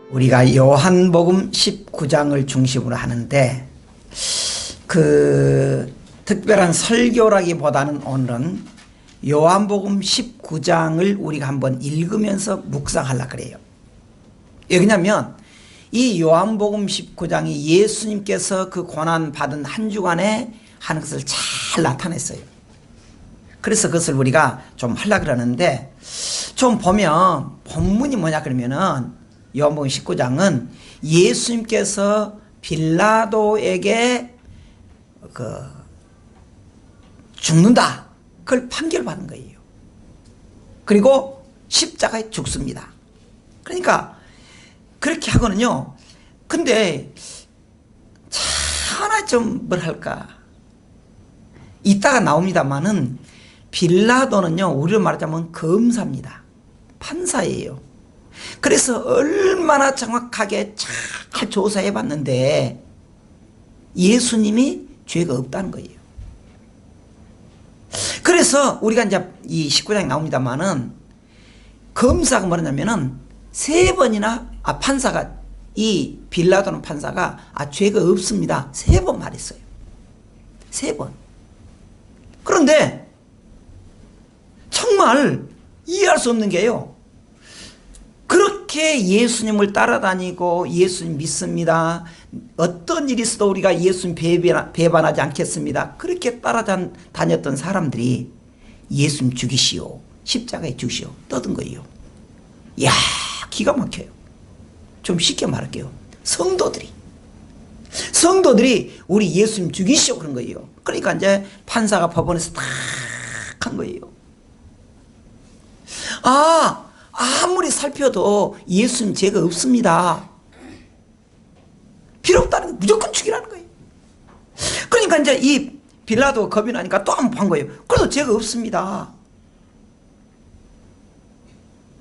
우리가 요한복음 19장을 중심으로 하는데 그 특별한 설교라기보다는 오늘은 요한복음 19장을 우리가 한번 읽으면서 묵상하려고 그래요. 왜냐하면 이 요한복음 19장이 예수님께서 그 고난받은 한 주간에 하는 것을 잘 나타냈어요. 그래서 그것을 우리가 좀 하려고 그러는데, 좀 보면 본문이 뭐냐 그러면은 요한복음 19장은 예수님께서 빌라도에게 죽는다, 그걸 판결받은 거예요. 그리고 십자가에 죽습니다. 그러니까 그렇게 하거든요. 근데 하나 좀 뭐랄까, 이따가 나옵니다만은 빌라도는요, 우리로 말하자면 검사입니다. 판사예요. 그래서 얼마나 정확하게 잘 조사해 봤는데 예수님이 죄가 없다는 거예요. 그래서 우리가 이제 이 19장에 나옵니다만은 검사가 뭐냐면은 세 번이나 판사가, 이 빌라도는 판사가 죄가 없습니다, 세 번 말했어요. 세 번. 그런데 정말 이해할 수 없는 게요, 그렇게 예수님을 따라다니고 예수님 믿습니다, 어떤 일이 있어도 우리가 예수님 배반하지 않겠습니다, 그렇게 따라다녔던 사람들이 예수님 죽이시오, 십자가에 죽이시오 떠든 거예요. 이야, 기가 막혀요. 좀 쉽게 말할게요. 성도들이 우리 예수님 죽이시오 그런 거예요. 그러니까 이제 판사가 법원에서 딱 한 거예요. 아무리 살펴도 예수님 죄가 없습니다, 필요 없다는 거, 무조건 죽이라는 거예요. 그러니까 이제 이 빌라도가 겁이 나니까 또 한 번 한 거예요. 그래도 죄가 없습니다.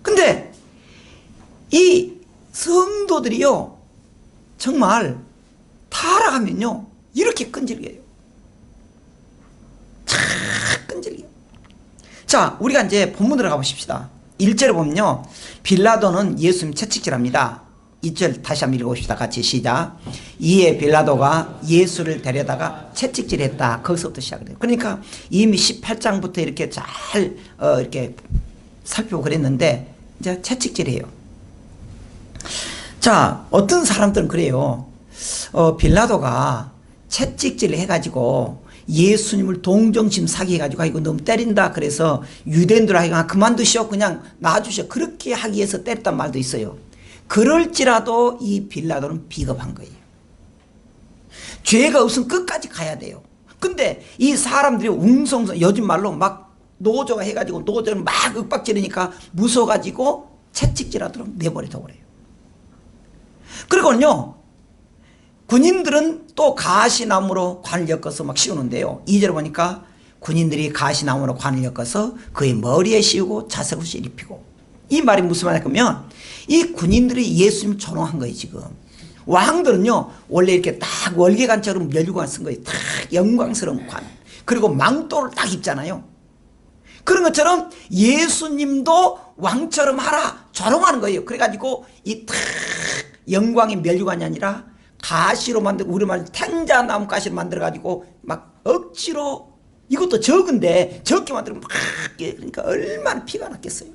근데 이 성도들이요, 정말 타락하면요 이렇게 끈질겨요. 참 끈질겨요. 자, 우리가 이제 본문으로 가보십시다. 1절에 보면요, 빌라도는 예수님 채찍질합니다. 2절 다시 한번 읽어봅시다. 같이 시작. 이에 빌라도가 예수를 데려다가 채찍질했다. 거기서부터 시작해요. 그러니까 이미 18장부터 이렇게 잘 이렇게 살펴보고 그랬는데 이제 채찍질해요. 자, 어떤 사람들은 그래요. 빌라도가 채찍질을 해가지고 예수님을 동정심 사기 해가지고 이거 너무 때린다, 그래서 유대인들 하여간 그만두시오, 그냥 놔주시오, 그렇게 하기 위해서 때렸단 말도 있어요. 그럴지라도 이 빌라도는 비겁한 거예요. 죄가 없으면 끝까지 가야 돼요. 근데 이 사람들이 웅성성, 요즘 말로 막 노조가 해가지고 노조를 막 윽박지르니까 무서워가지고 채찍질하도록 내버려둬 버려요. 그리고는요, 군인들은 또 가시나무로 관을 엮어서 막 씌우는데요, 2절에 보니까 군인들이 가시나무로 관을 엮어서 그의 머리에 씌우고 자석옷을 입히고, 이 말이 무슨 말이냐면 이 군인들이 예수님 조롱한 거예요. 지금 왕들은요 원래 이렇게 딱 월계관처럼 면류관 쓴 거예요. 딱 영광스러운 관, 그리고 망토를 딱 입잖아요. 그런 것처럼 예수님도 왕처럼 하라 조롱하는 거예요. 그래가지고 이 딱 영광의 면류관이 아니라 가시로 만들고, 우리 말 탱자나무 가시로 만들어가지고 막 억지로, 이것도 적은데 적게 만들고 막, 그러니까 얼마나 피가 났겠어요.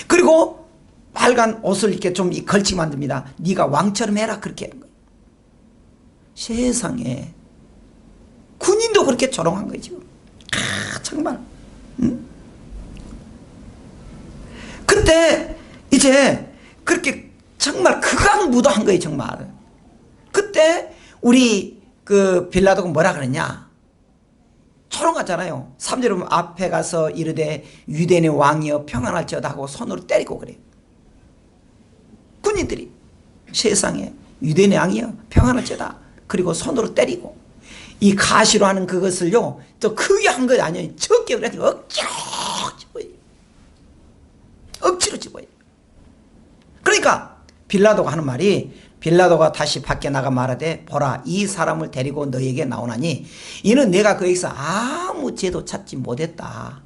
그리고 빨간 옷을 이렇게 좀 걸치게 만듭니다. 네가 왕처럼 해라, 그렇게 하는 거예요. 세상에 군인도 그렇게 조롱한 거예요 지금. 정말. 그때 이제 그렇게 정말 극악무도한 거예요 정말. 그때 우리 그 빌라도가 뭐라 그랬냐, 조롱하잖아요. 3절에 보면 앞에 가서 이르되 유대인의 왕이여 평안할지어다 하고 손으로 때리고 그래요. 군인들이 세상에 유대인의 왕이여 평안할지어다, 그리고 손으로 때리고, 이 가시로 하는 그것을요 또 크게 한 거 아니에요. 적게 그래가지고 억지로 집어요. 억지로 집어요. 그러니까 빌라도가 하는 말이, 빌라도가 다시 밖에 나가 말하되 보라 이 사람을 데리고 너에게 나오나니 이는 내가 그에게서 아무 죄도 찾지 못했다.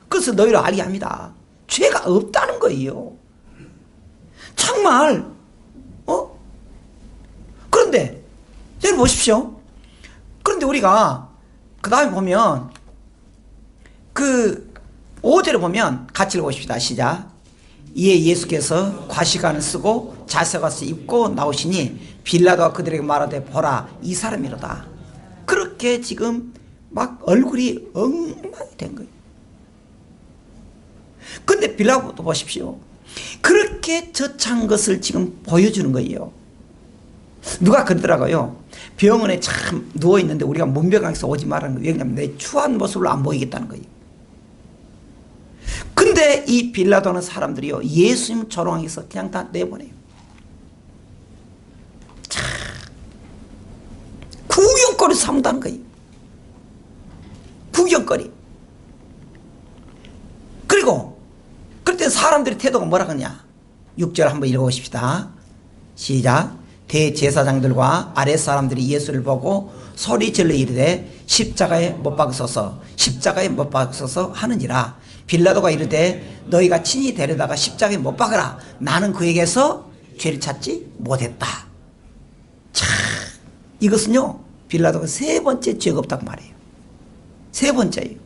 그래서 너희를 알게 합니다. 죄가 없다는 거예요. 정말 그런데 여러분 보십시오. 그런데 우리가 그 다음에 보면 그 5절을 보면 같이 읽어보십시다. 시작. 이에 예수께서 과시관을 쓰고 자색옷을 입고 나오시니 빌라도가 그들에게 말하되 보라 이 사람이로다. 그렇게 지금 막 얼굴이 엉망이 된 거예요. 근데 빌라도도 보십시오. 그렇게 저찬 것을 지금 보여주는 거예요. 누가 그러더라고요. 병원에 참 누워있는데 우리가 문병강에서 오지 말라는 거예요. 왜냐하면 내 추한 모습을 안 보이겠다는 거예요. 근데 이 빌라도는 사람들이요 예수님 조롱해서 그냥 다 내보내요. 참 구경거리 삼다는 거예요. 구경거리. 그리고 그때 사람들의 태도가 뭐라 그러냐. 6절 한번 읽어보십시다. 시작. 대제사장들과 아랫사람들이 예수를 보고 소리질러 이르되 십자가에 못 박으소서 십자가에 못 박으소서 하느니라. 빌라도가 이르되 너희가 친히 데려다가 십자가에 못 박으라. 나는 그에게서 죄를 찾지 못했다. 참 이것은요 빌라도가 세 번째 죄가 없다고 말해요. 세 번째예요.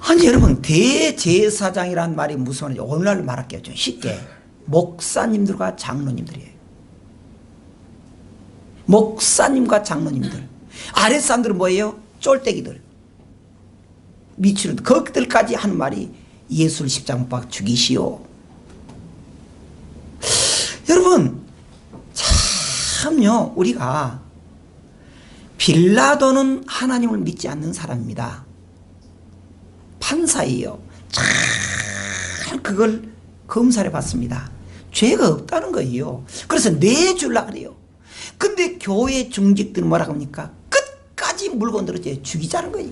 아니 여러분 대제사장이란 말이 무슨 말인지 오늘날로 말할게요. 좀 쉽게. 목사님들과 장로님들이에요. 목사님과 장로님들. 아랫사람들은 뭐예요? 쫄대기들. 미치는 거기들까지 하는 말이 예수를 십자가 못 박아 죽이시오. 여러분 참요 우리가 빌라도는 하나님을 믿지 않는 사람입니다. 판사예요. 잘 그걸 검사해 봤습니다. 죄가 없다는 거예요. 그래서 내주려고 그래요. 근데 교회 중직들은 뭐라고 합니까? 끝까지 물건들을 죽이자는 거예요.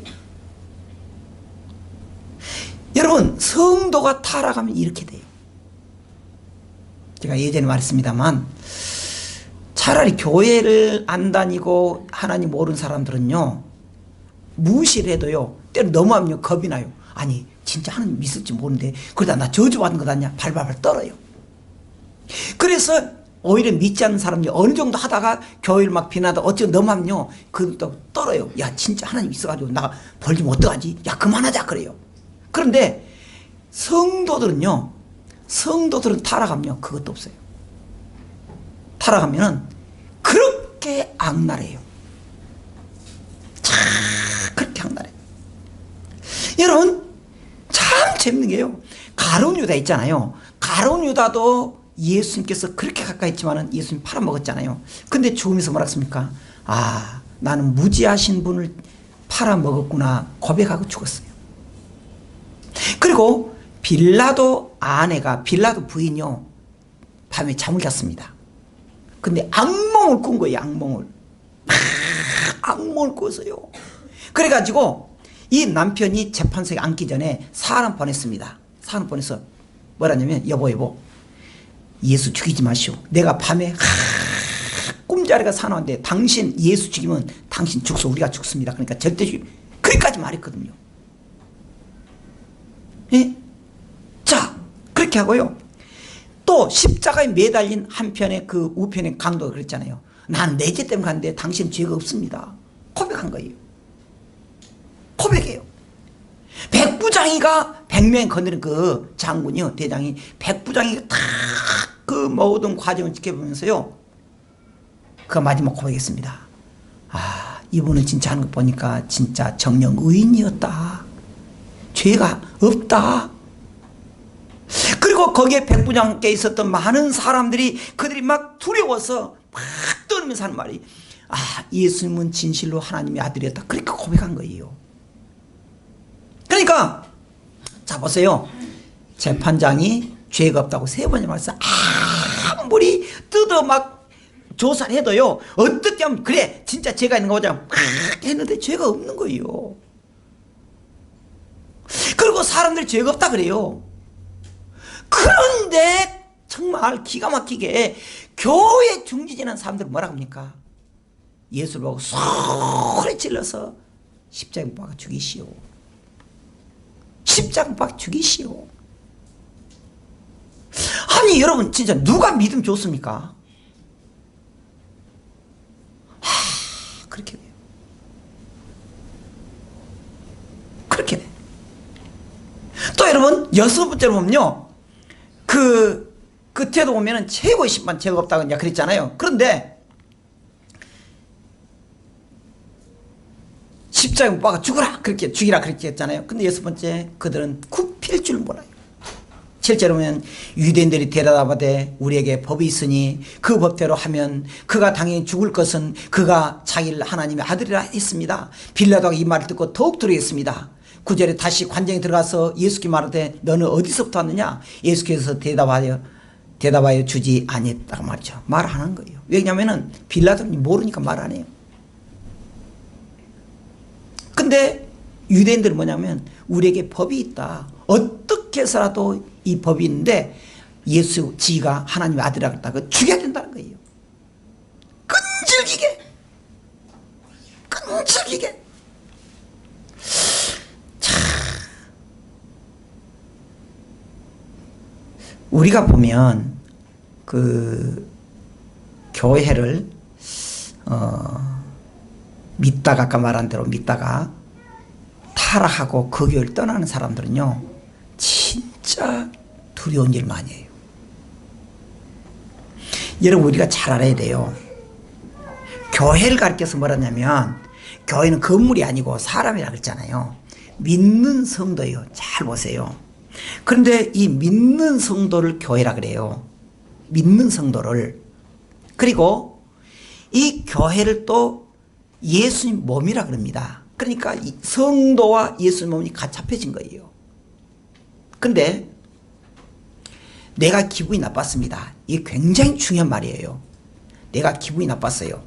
여러분 성도가 타락하면 이렇게 돼요. 제가 예전에 말했습니다만 차라리 교회를 안 다니고 하나님 모르는 사람들은요 무시를 해도요 때로 너무하면 겁이 나요. 아니 진짜 하나님 믿을지 모르는데 그러다 나 저주받은 것 아니냐 발발발 떨어요. 그래서 오히려 믿지 않는 사람이 어느 정도 하다가 교회를 막 비난하다 어쩌고 너무하면요 그것도 떨어요. 야 진짜 하나님 있어가지고 나 벌리면 어떡하지? 야 그만하자 그래요. 그런데 성도들은요 성도들은 타락하면요 그것도 없어요. 타락하면은 그렇게 악랄해요. 참 그렇게 악랄해요. 여러분 참 재밌는 게요 가룟 유다 있잖아요. 가룟 유다도 예수님께서 그렇게 가까이 있지만은 예수님 팔아먹었잖아요. 근데 죽으면서 뭐라 했습니까? 아 나는 무지하신 분을 팔아먹었구나 고백하고 죽었어요. 그리고 빌라도 아내가 빌라도 부인이요 밤에 잠을 잤습니다. 근데 악몽을 꾼 거예요. 악몽을 악몽을 꿨어요. 그래가지고 이 남편이 재판석에 앉기 전에 사람 보냈습니다. 사람 보내서 뭐라냐면 여보 예수 죽이지 마시오. 내가 밤에 꿈자리가 사나운데 당신 예수 죽이면 당신 죽소 우리가 죽습니다. 그러니까 절대 죽이 거기까지 말했거든요. 예? 자 그렇게 하고요. 또 십자가에 매달린 한편의 그 우편의 강도가 그랬잖아요. 나는 내 죄 때문에 갔는데 당신 죄가 없습니다. 고백한 거예요. 고백해요. 백부장이가 100명 건드린 그 장군이요 대장이 백부장이가 다 그 모든 과정을 지켜보면서요 그 마지막 고백했습니다. 아 이분은 진짜 하는 거 보니까 진짜 정령 의인이었다. 죄가 없다. 그리고 거기에 백부장께 있었던 많은 사람들이 그들이 막 두려워서 막 떨면서 하는 말이 아 예수님은 진실로 하나님의 아들이었다. 그렇게 고백한 거예요. 그러니까 자 보세요. 재판장이 죄가 없다고 세 번이나 말해서 아무리 뜯어 막 조사를 해도요 어떻게 하면 그래 진짜 죄가 있는 거죠 막 했는데 죄가 없는 거예요. 그리고 사람들이 죄가 없다 그래요. 그런데 정말 기가 막히게 교회 중지되는 사람들은 뭐라 합니까? 예수를 보고 소리 질러서 십자가에 못 박아 죽이시오. 십자가에 못 박아 죽이시오. 아니 여러분 진짜 누가 믿음 좋습니까? 그렇게 돼요. 그렇게 돼요. 또 여러분 여섯 번째로 보면요, 그 태도 보면은 최고의 심판 죄가 없다고 이제 그랬잖아요. 그런데 십자가에 못 박아 죽으라 그렇게 죽이라 그렇게 했잖아요. 근데 여섯 번째, 그들은 굽힐 줄 몰라요. 실제로 보면 유대인들이 대답하되 우리에게 법이 있으니 그 법대로 하면 그가 당연히 죽을 것은 그가 자기를 하나님의 아들이라 했습니다. 빌라도가 이 말을 듣고 더욱 두려워했습니다. 9절에 다시 관정에 들어가서 예수께 말하되 너는 어디서부터 왔느냐? 예수께서 대답하여 주지 아니했다고 말이죠. 말 안 한 거예요. 왜냐하면 빌라도는 모르니까 말 안 해요. 근데 유대인들은 뭐냐면 우리에게 법이 있다. 어떻게 해서라도 이 법이 있는데 예수 지가 하나님의 아들이라고 했다가 죽여야 된다는 거예요. 끈질기게 자, 우리가 보면 그 교회를 믿다가 아까 말한 대로 믿다가 타락하고 그 교회를 떠나는 사람들은요 진짜 두려운 일 많이 해요. 여러분 우리가 잘 알아야 돼요. 교회를 가르쳐서 뭐라냐면 교회는 건물이 아니고 사람이라 그랬잖아요. 믿는 성도예요. 잘 보세요. 그런데 이 믿는 성도를 교회라 그래요. 믿는 성도를. 그리고 이 교회를 또 예수님 몸이라 그럽니다. 그러니까 성도와 예수님 몸이 같이 합해진 거예요. 근데 내가 기분이 나빴습니다. 이게 굉장히 중요한 말이에요. 내가 기분이 나빴어요.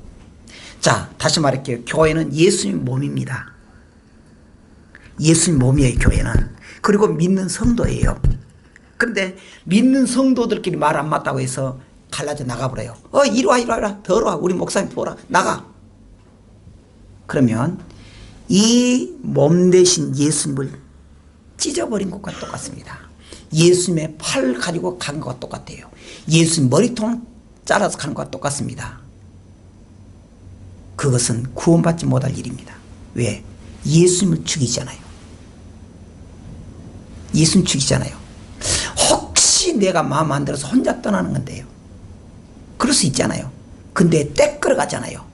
자, 다시 말할게요. 교회는 예수님 몸입니다. 예수님 몸이에요, 교회는. 그리고 믿는 성도예요. 근데 믿는 성도들끼리 말 안 맞다고 해서 갈라져 나가버려요. 이리 와. 더러워. 우리 목사님 보라. 나가. 그러면 이 몸 대신 예수님을 찢어버린 것과 똑같습니다. 예수님의 팔 가지고 간 것과 똑같아요. 예수님 머리통 잘라서 가는 것과 똑같습니다. 그것은 구원받지 못할 일입니다. 왜? 예수님을 죽이잖아요. 예수님 죽이잖아요. 혹시 내가 마음 안 들어서 혼자 떠나는 건데요. 그럴 수 있잖아요. 근데 떼 끌어가잖아요.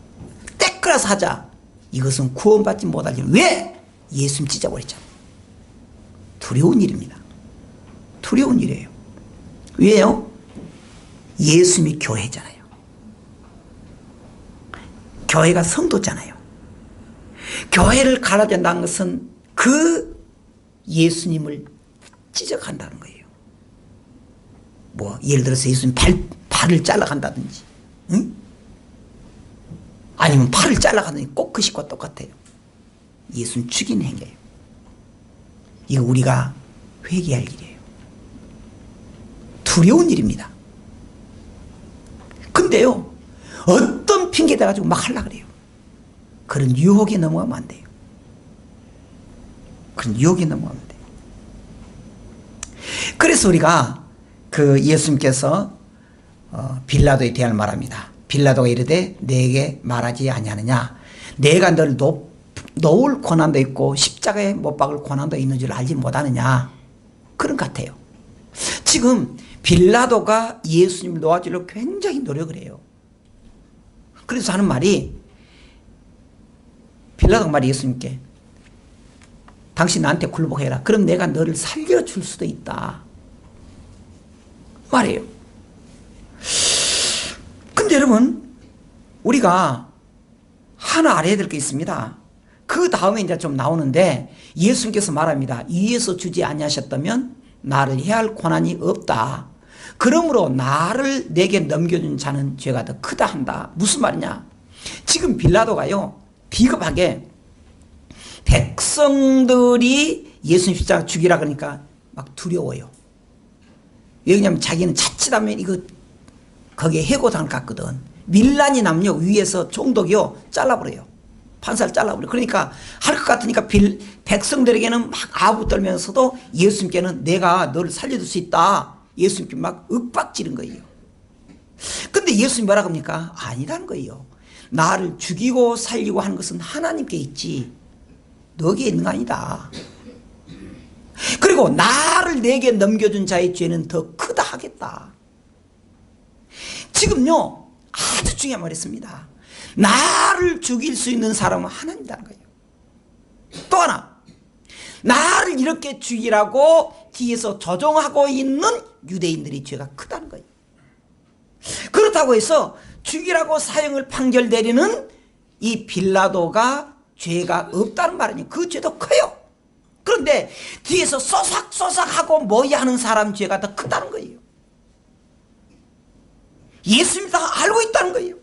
떼 끌어서 하자. 이것은 구원받지 못할 일. 왜? 예수님 찢어버리잖아요. 두려운 일입니다. 두려운 일이에요. 왜요? 예수님이 교회잖아요. 교회가 성도잖아요. 교회를 갈아낸다는 것은 그 예수님을 찢어간다는 거예요. 뭐 예를 들어서 예수님 발을 잘라간다든지, 응? 아니면 팔을 잘라가든지 꼭 그 식과 똑같아요. 예수님 죽인 행위예요. 이거 우리가 회개할 일이에요. 두려운 일입니다. 근데요, 어떤 핑계 대가지고 막 하려고 그래요. 그런 유혹에 넘어가면 안 돼요. 그런 유혹에 넘어가면 안 돼요. 그래서 우리가 그 예수님께서 빌라도에 대하여 말합니다. 빌라도가 이르되 내게 말하지 아니하느냐? 내가 널 놓을 권한도 있고 십자가에 못 박을 권한도 있는 줄 알지 못하느냐? 그런 것 같아요. 지금 빌라도가 예수님을 놓아주려고 굉장히 노력을 해요. 그래서 하는 말이, 빌라도가 말이 예수님께 당신 나한테 굴복해라. 그럼 내가 너를 살려줄 수도 있다 말이에요. 근데 여러분, 우리가 하나 알아야 될 게 있습니다. 그 다음에 이제 좀 나오는데 예수님께서 말합니다. 위에서 주지 아니하셨다면 나를 해할 권한이 없다. 그러므로 나를 내게 넘겨준 자는 죄가 더 크다 한다. 무슨 말이냐? 지금 빌라도가요, 비겁하게 백성들이 예수님 십자가 죽이라 그러니까 막 두려워요. 왜 그러냐면 자기는 자칫하면 이거 거기에 해고당할 것 같거든. 밀란이 나면요 위에서 총독이요 잘라버려요. 판사를 잘라버려요. 그러니까 할 것 같으니까 백성들에게는 막 아부 떨면서도 예수님께는 내가 너를 살려줄 수 있다. 예수님께 막 윽박지른 거예요. 근데 예수님 뭐라고 합니까? 아니라는 거예요. 나를 죽이고 살리고 하는 것은 하나님께 있지 너에게 있는 거 아니다. 그리고 나를 내게 넘겨준 자의 죄는 더 크다 하겠다. 지금요 아주 중요한 말을 했습니다. 나를 죽일 수 있는 사람은 하나님이라는 거예요. 또 하나, 나를 이렇게 죽이라고 뒤에서 조종하고 있는 유대인들의 죄가 크다는 거예요. 그렇다고 해서 죽이라고 사형을 판결 내리는 이 빌라도가 죄가 없다는 말은 아니에요. 그 죄도 커요. 그런데 뒤에서 쏘삭쏘삭하고 뭐야 하는 사람 죄가 더 크다는 거예요. 예수님이 다 알고 있다는 거예요.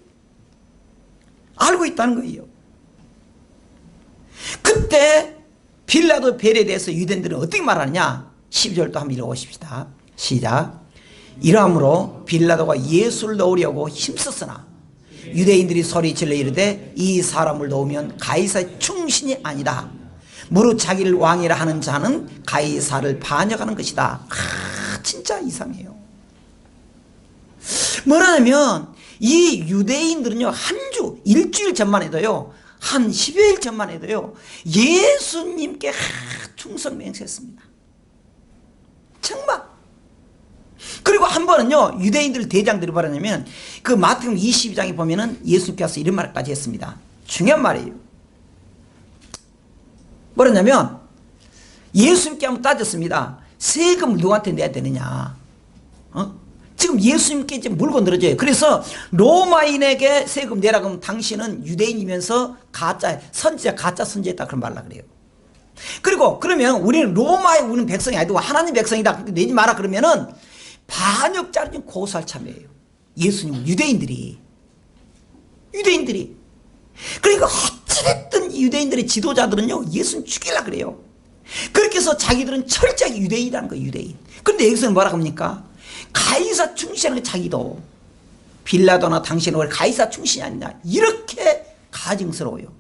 알고 있다는 거예요. 그때 빌라도 벨에 대해서 유대인들은 어떻게 말하느냐. 12절도 한번 읽어보십시다. 시작. 이러함으로 빌라도가 예수를 넣으려고 힘썼으나 유대인들이 소리질러 이르되 이 사람을 넣으면 가이사의 충신이 아니다. 무릇 자기를 왕이라 하는 자는 가이사를 반역하는 것이다. 진짜 이상해요. 뭐라냐면 이 유대인들은요 한 주 일주일 전만 해도요 한 10여일 전만 해도요 예수님께 충성 맹세했습니다. 정말. 그리고 한 번은요 유대인들 대장들이 말하냐면 그 마태복음 22장에 보면은 예수님께서 이런 말까지 했습니다. 중요한 말이에요. 뭐랬냐면 예수님께 한번 따졌습니다. 세금을 누구한테 내야 되느냐. 지금 예수님께 이제 물고 늘어져요. 그래서 로마인에게 세금 내라 그러면 당신은 유대인이면서 가짜 선지자 가짜 선지자다 그런 말라 그래요. 그리고 그러면 우리는 로마에 우는 백성이 아니고 하나님 백성이다 내지 마라 그러면은 반역자를 좀 고소할 참이에요. 예수님 유대인들이 그러니까 어찌됐든 유대인들의 지도자들은요 예수님 죽이려고 그래요. 그렇게 해서 자기들은 철저하게 유대인이라는 거예요. 유대인. 그런데 여기서는 뭐라고 합니까? 가이사 충신하는 자기도 빌라도나 당신은 왜 가이사 충신이 아니냐 이렇게 가증스러워요.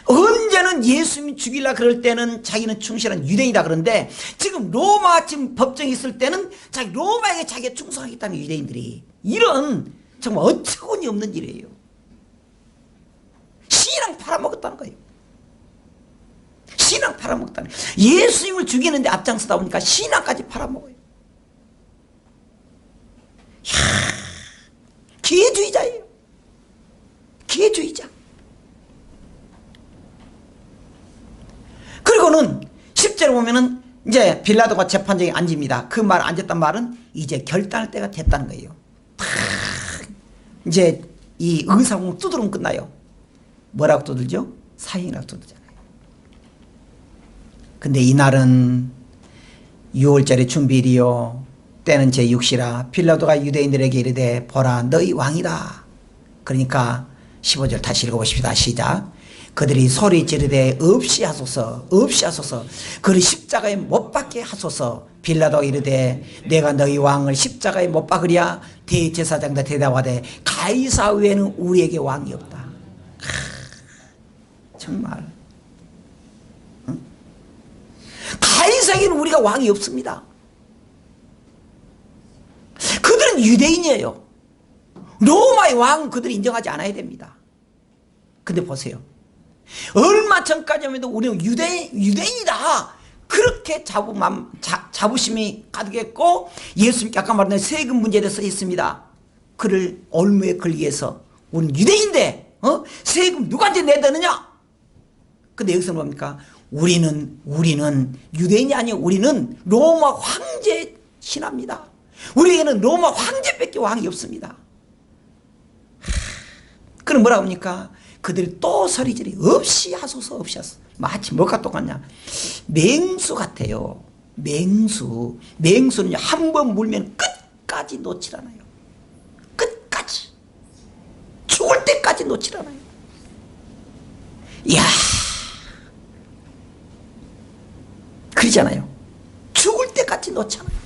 언제는 예수님 죽이려 그럴 때는 자기는 충실한 유대인이다 그런데 지금 로마 지금 법정이 있을 때는 자기 로마에게 자기가 충성하겠다는 유대인들이 이런 정말 어처구니 없는 일이에요. 신앙 팔아먹었다는 거예요. 신앙 팔아먹었다는 거예요. 예수님을 죽이는데 앞장서다 보니까 신앙까지 팔아먹어요. 기회주의자예요. 기회주의자. 그리고는 10절에 보면은 이제 빌라도가 재판장에 앉습니다. 그 말 앉았단 말은 이제 결단할 때가 됐다는 거예요. 이제 이 의사공 두드리면 끝나요. 뭐라고 두들죠? 사형이라고 두들잖아요. 근데 이날은 6월절의 준비일이요. 때는 제6시라 빌라도가 유대인들에게 이르되 보라 너희 왕이다. 그러니까 15절 다시 읽어보십시다. 시작. 그들이 소리 지르되 없이 하소서 없이 하소서 그를 십자가에 못 박게 하소서. 빌라도가 이르되 내가 너희 왕을 십자가에 못 박으랴. 대제사장도 대답하되 가이사 외에는 우리에게 왕이 없다. 정말 응? 가이사에게는 우리가 왕이 없습니다. 그들은 유대인이에요. 로마의 왕은 그들이 인정하지 않아야 됩니다. 근데 보세요. 얼마 전까지만 해도 우리는 유대인이다. 그렇게 자부심이 가득했고 예수님께 아까 말한 세금 문제에 대해서 했습니다. 그를 올무에 걸기 위해서 우리는 유대인인데 세금 누구한테 내야 되느냐. 근데 여기서 뭡니까? 우리는 유대인이 아니에요. 우리는 로마 황제 신합니다. 우리에게는 로마 황제밖에 왕이 없습니다. 그럼 뭐라고 합니까? 그들이 또 소리지르 없이 하소서 없이 하소서. 마치 뭐가 똑같냐? 맹수 같아요. 맹수는 한 번 물면 끝까지 놓질 않아요. 끝까지 죽을 때까지 놓질 않아요. 이야 그러잖아요. 죽을 때까지 놓지 않아요.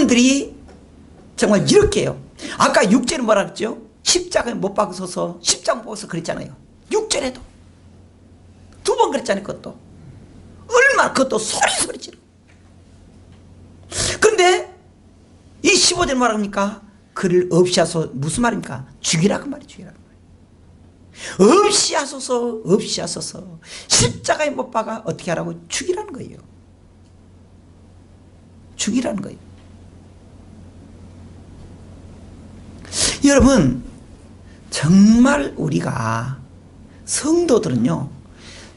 여러분들이 정말 이렇게 해요. 아까 6절은 뭐라 그랬죠? 십자가에 못 박으셔서 십자가 못 박아서 그랬잖아요. 6절에도 2번 그랬잖아요. 그것도 얼마나 그것도 소리 지르고. 그런데 이 15절 뭐라 합니까? 그를 없이 하소서. 무슨 말입니까? 죽이라고 말이에요. 죽이라고 말이에요. 없이 하소서, 없이 하소서. 십자가에 못 박아 어떻게 하라고? 죽이라는 거예요. 죽이라는 거예요. 여러분, 정말 우리가 성도들은요,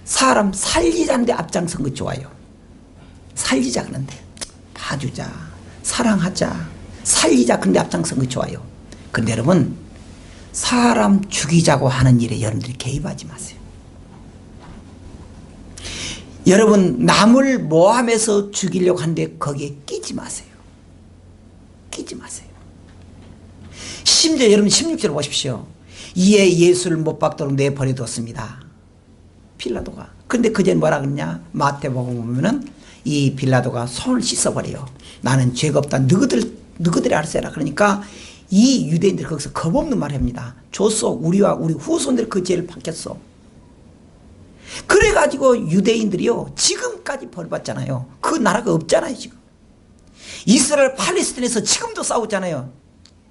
사람 살리자는데 앞장선 거 좋아요. 살리자 그러는데 봐주자, 사랑하자, 살리자 그런데 앞장선 거 좋아요. 근데 여러분, 사람 죽이자고 하는 일에 여러분들이 개입하지 마세요. 여러분, 남을 모함해서 죽이려고 하는데 거기에 끼지 마세요. 끼지 마세요. 심지어 여러분 16절 보십시오. 이에 예수를 못 박도록 내버려뒀습니다. 빌라도가. 근데 그전에 뭐라 그러냐? 마태복음 보면은 이 빌라도가 손을 씻어버려요. 나는 죄가 없다. 너희들이 알아서 해라. 그러니까 이 유대인들이 거기서 겁없는 말을 합니다. 줬어. 우리와 우리 후손들이 그 죄를 받겠어. 그래가지고 유대인들이요, 지금까지 벌받잖아요. 그 나라가 없잖아요. 지금 이스라엘 팔레스타인에서 지금도 싸우잖아요.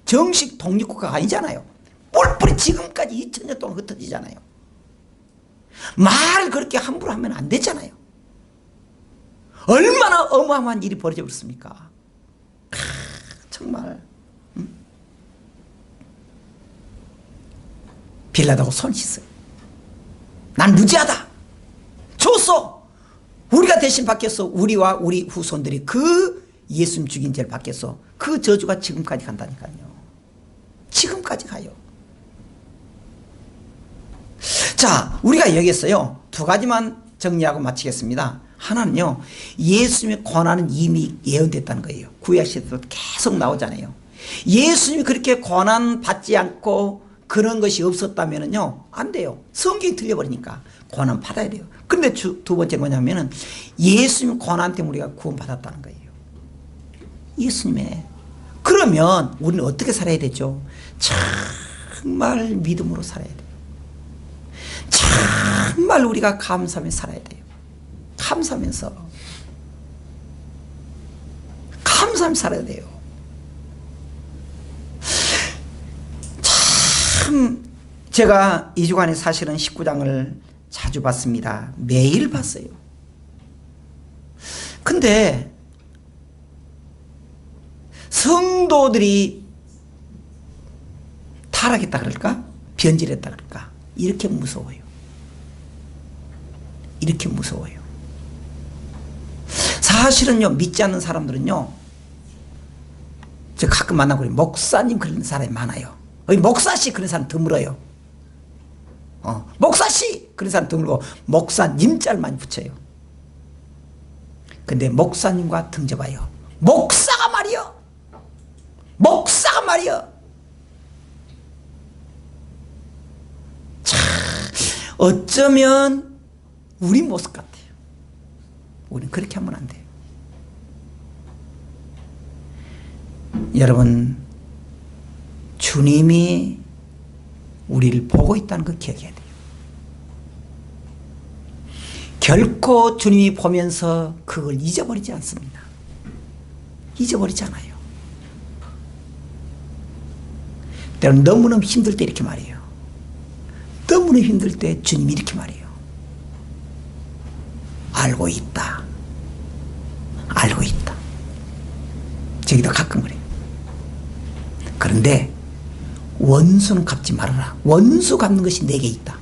정식 독립국가가 아니잖아요. 뿔뿔이 지금까지 2000년 동안 흩어지잖아요. 말을 그렇게 함부로 하면 안 되잖아요. 얼마나 어마어마한 일이 벌어져 버렸습니까? 정말. 빌라도가 손 씻어요. 난 무죄하다. 줬어. 우리가 대신 받겠어. 우리와 우리 후손들이 그 예수님 죽인 죄를 받겠어. 그 저주가 지금까지 간다니까요. 지금까지 가요. 자, 우리가 여기에서요, 2가지만 정리하고 마치겠습니다. 하나는요, 예수님의 고난은 이미 예언됐다는 거예요. 구약시대도 계속 나오잖아요. 예수님이 그렇게 고난 받지 않고 그런 것이 없었다면요, 안 돼요. 성경이 틀려버리니까 고난 받아야 돼요. 그런데 두 번째 뭐냐면은 예수님 고난 때문에 우리가 구원받았다는 거예요. 예수님의. 그러면 우리는 어떻게 살아야 되죠? 정말 믿음으로 살아야 돼요. 정말 우리가 감사하면서 살아야 돼요. 감사하면서 살아야 돼요. 참 제가 이 주간에 사실은 19장을 자주 봤습니다. 매일 봤어요. 근데 성도들이 타락했다 그럴까? 변질했다 그럴까? 이렇게 무서워요. 이렇게 무서워요. 사실은요, 믿지 않는 사람들은요, 저 가끔 만나고 그래요. 목사님 그런 사람이 많아요. 목사씨 그런 사람 드물어요. 목사씨 그런 사람 드물고 목사님 짤 많이 붙여요. 근데 목사님과 등져봐요. 목사가 말이요. 참 어쩌면 우리 모습 같아요. 우리는 그렇게 하면 안 돼요. 여러분, 주님이 우리를 보고 있다는 걸 기억해야 돼요. 결코 주님이 보면서 그걸 잊어버리지 않습니다. 잊어버리지 않아요. 때로는 너무너무 힘들 때 이렇게 말해요. 너무너무 힘들 때 주님이 이렇게 말해요. 알고 있다. 알고 있다. 저기도 가끔 그래요. 그런데 원수는 갚지 말아라. 원수 갚는 것이 내게 있다.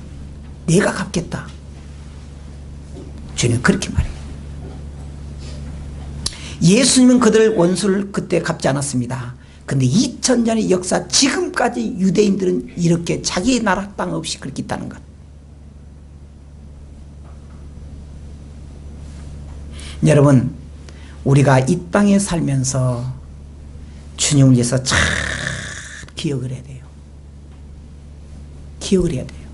내가 갚겠다. 주님은 그렇게 말해요. 예수님은 그들 원수를 그때 갚지 않았습니다. 근데 2000년의 역사 지금까지 유대인들은 이렇게 자기 나라 땅 없이 그렇게 있다는 것. 여러분, 우리가 이 땅에 살면서 주님을 위해서 잘 기억을 해야 돼요. 기억을 해야 돼요.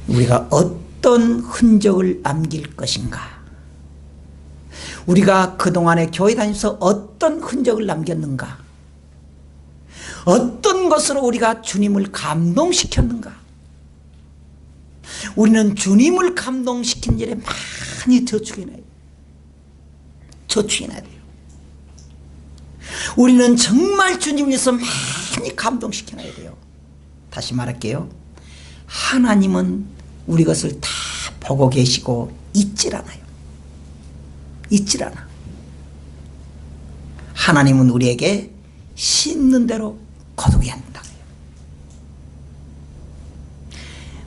우리가 어떤 흔적을 남길 것인가. 우리가 그동안에 교회 다니면서 어떤 흔적을 남겼는가? 어떤 것으로 우리가 주님을 감동시켰는가? 우리는 주님을 감동시킨 일에 많이 저축해놔야 돼요. 저축해놔야 돼요. 우리는 정말 주님을 위해서 많이 감동시켜놔야 돼요. 다시 말할게요. 하나님은 우리 것을 다 보고 계시고 잊질 않아요. 잊질 않아. 하나님은 우리에게 씻는 대로 거두게 한다.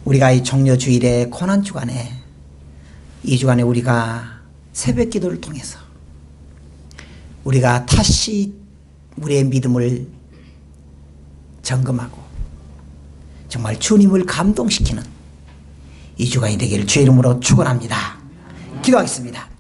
우리가 이 종려주일의 고난주간에 이 주간에 우리가 새벽 기도를 통해서 우리가 다시 우리의 믿음을 점검하고 정말 주님을 감동시키는 이 주간이 되기를 주의 이름으로 축원합니다. 기도하겠습니다.